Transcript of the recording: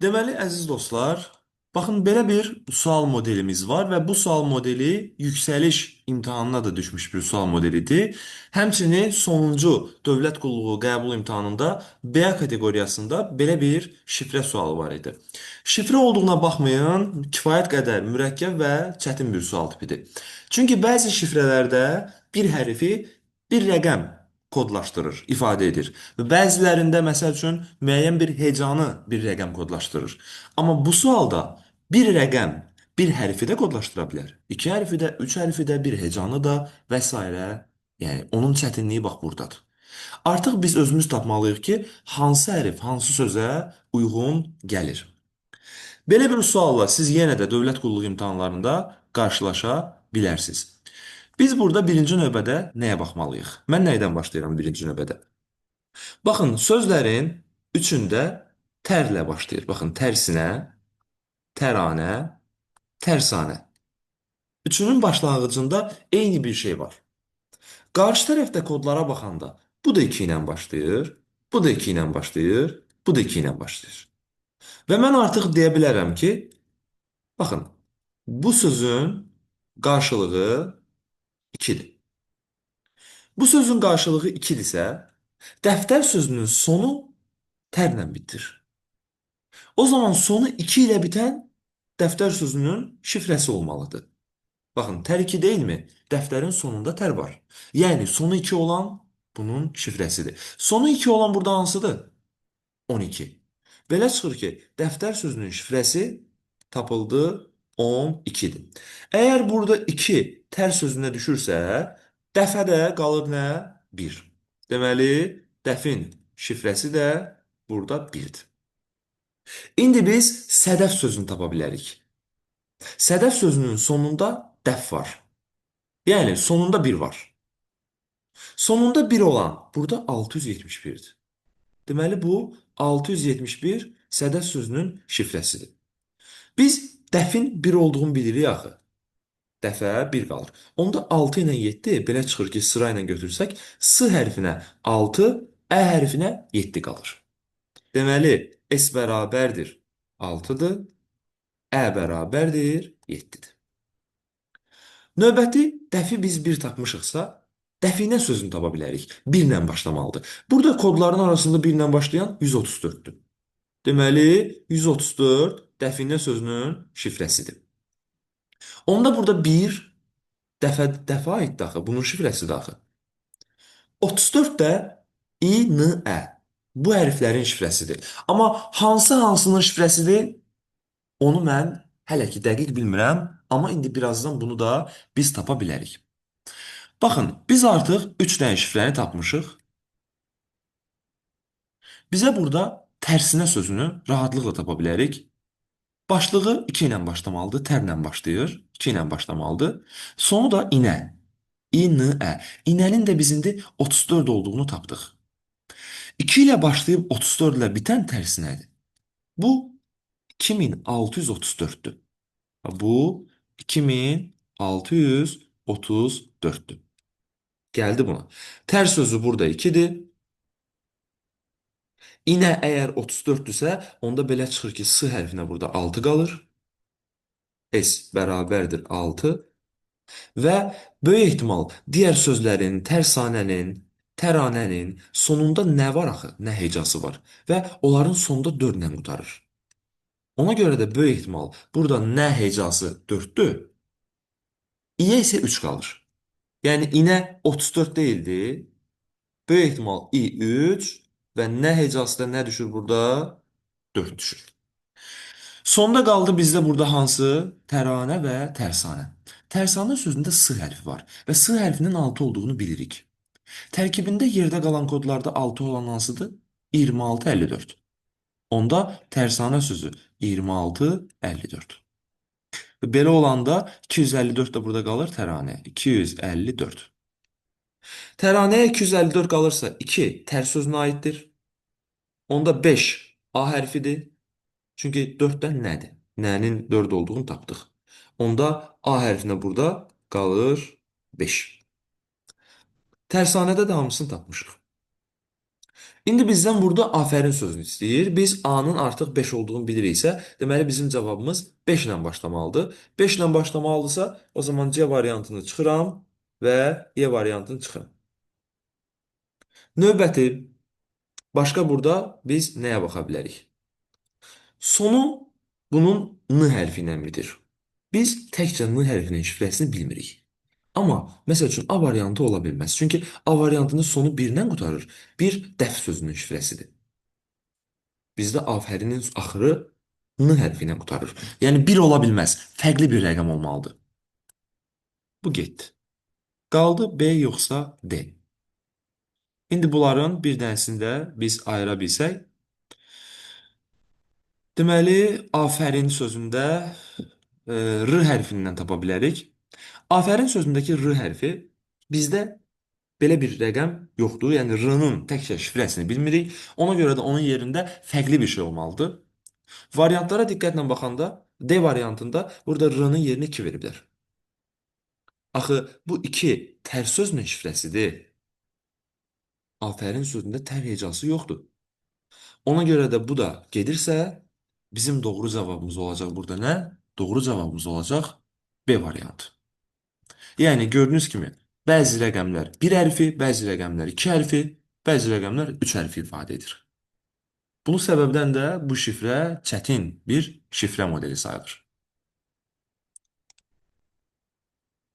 Deməli, əziz dostlar, baxın belə bir sual modelimiz var və bu sual modeli yüksəliş imtahanına da düşmüş bir sual modelidir. Həmçinin sonuncu dövlət qulluğu qəbul imtahanında B kateqoriyasında belə bir şifrə sualı var idi. Şifrə olduğuna baxmayın, kifayət qədər mürəkkəb və çətin bir sual tipidir. Çünki bəzi şifrələrdə bir hərfi bir rəqəm kodlaşdırır, ifadə edir. Və bəzilərində məsəl üçün müəyyən bir hecanı bir rəqəm kodlaşdırır. Amma bu sualda bir rəqəm bir hərfi də kodlaşdıra bilər. İki hərfi də, üç hərfi də, bir hecanı da və s. Yəni onun çətinliyi bax burdadır. Artıq biz özümüz tapmalıyıq ki, hansı hərf hansı sözə uyğun gəlir. Belə bir sualla siz yenə də dövlət qulluğu imtahanlarında qarşılaşa bilərsiniz. Biz burada birinci növbədə nəyə baxmalıyıq? Mən nəydən başlayıram birinci növbədə? Baxın, sözlərin üçündə tərlə başlayır. Baxın, tərsinə, təranə, tərsanə. Üçünün başlanğıcında eyni bir şey var. Qarşı tərəfdə kodlara baxanda bu da 2 ilə başlayır, bu da 2 ilə başlayır, bu da 2 ilə başlayır. Və mən artıq deyə bilərəm ki, baxın, bu sözün qarşılığı 2-dir. Bu sözün qarşılığı 2-dirsə, dəftər sözünün sonu tərlə bitir. O zaman sonu 2 ilə bitən dəftər sözünün şifrəsi olmalıdır. Baxın, tər 2 deyilmi? Dəftərin sonunda tər var. Yəni, sonu 2 olan bunun şifrəsidir. Sonu 2 olan burada hansıdır? 12. Belə çıxır ki, dəftər sözünün şifrəsi tapıldı 12-dir. Əgər burada 2 tər sözünə düşürsə, dəfə də qalır nə? 1. Deməli, dəfin şifrəsi də burada 1-dir. İndi biz sədəf sözünü tapa bilərik. Sədəf sözünün sonunda dəf var. Yəni sonunda 1 var. Sonunda 1 olan burada 671-dir. Deməli bu 671 sədəf sözünün şifrəsidir. Biz dəfin 1 olduğunu bilirik axı. Dəfə 1 qalır. Onda 6 ilə 7 belə çıxır ki, sıra ilə götürsək, S hərfinə 6, Ə hərfinə 7 qalır. Deməli, S bərabərdir 6-dır, Ə bərabərdir 7-dir. Növbəti dəfi biz 1 tapmışıqsa, dəfinə sözünü tapa bilərik. 1 ilə başlamalıdır. Burada kodların arasında 1 ilə başlayan 134-dür. Deməli, 134 dəfinə sözünün şifrəsidir. Onda burada 1 dəfə aiddir axı, bunun şifrəsidir axı. 34 də İ-N-Ə. Bu hərflərin şifrəsidir. Amma hansının şifrəsidir? Onu mən hələ ki dəqiq bilmirəm, amma indi birazdan bunu da biz tapa bilərik. Baxın, biz artıq 3 dənə şifrəni tapmışıq. Bizə burada tərsinə sözünü rahatlıqla tapa bilərik. Başlığı 2 ilə başlamalıdır, tərlə başlayır, 2 ilə başlamalıdır. Sonu da inə, İ-N-Ə. İnənin də biz indi 34 olduğunu tapdıq. 2 ilə başlayıb 34 ilə bitən tərsinədir. Bu 2634-dür. Bu 2634-dür. Gəldi buna. Tər sözü burada 2-dir. İnə əgər 34-dürsə, onda belə çıxır ki, S hərfinə burada 6 qalır. S bərabərdir 6 və böyük ehtimal digər sözlərin, tərsanənin, təranənin sonunda nə var axı? Nə hecası var və onların sonunda 4 ilə qurtarır. Ona görə də böyük ehtimal burada nə hecası 4-dür, İyə isə 3 qalır. Yəni inə 34 deyildi. Böyük ehtimal i3 və nə hecası da nə düşür burada? 4 düşür. Sonda qaldı bizdə burada hansı? Təranə və tərsanə. Tərsanə sözündə S hərfi var və S hərfinin 6 olduğunu bilirik. Tərkibində yerdə qalan kodlarda 6 olan hansıdır? 26, 54. Onda tərsanə sözü 26, 54. Və belə olanda 254 də burada qalır təranə. 254. Təranəyə 254 qalırsa 2 tər sözünə aiddir. Onda 5 A hərfidir. Çünki 4-dən nədir? Nənin 4 olduğunu tapdıq. Onda A hərfinə burada qalır 5. Tərsanədə də hamısını tapmışıq. İndi bizdən burada afərin sözünü istəyir. Biz A-nın artıq 5 olduğunu biliriksə, deməli bizim cavabımız 5 ilə başlamalıdır. 5 ilə başlamalıdırsa, o zaman C variantını çıxıram və E variantını çıxıram. Növbəti, başqa burada biz nəyə baxa bilərik? Sonu bunun N hərfi ilə bitir. Biz təkcə N hərfinin şifrəsini bilmirik. Amma məsəl üçün A variantı ola bilməz. Çünki A variantının sonu 1-dən qurtarır. Bir dəf sözünün şifrəsidir. Bizdə afərinin axırı N hərfi ilə qurtarır. Yəni 1 ola bilməz. Fərqli bir rəqəm olmalıdır. Bu getdi. Qaldı B yoxsa D. İndi bunların bir dənəsini də biz ayıra bilsək, deməli, afərin sözündə R hərfindən tapa bilərik. Afərin sözündəki R hərfi bizdə belə bir rəqəm yoxdur. Yəni R-nın təkcə şifrəsini bilmirik. Ona görə də onun yerində fərqli bir şey olmalıdır. Variantlara diqqətlə baxanda D variantında burada R-nın yerinə 2 veriblər. Axı bu 2 tərs sözünün şifrəsidir. Afərin sözündə tər hecası yoxdur. Ona görə də bu da gedirsə, bizim doğru cavabımız olacaq burada nə? Doğru cavabımız olacaq B variantı. Yəni gördüyünüz kimi bəzi rəqəmlər bir hərfi, bəzi rəqəmlər iki hərfi, bəzi rəqəmlər üç hərfi ifadə edir. Bu səbəbdən də bu şifrə çətin bir şifrə modeli sayılır.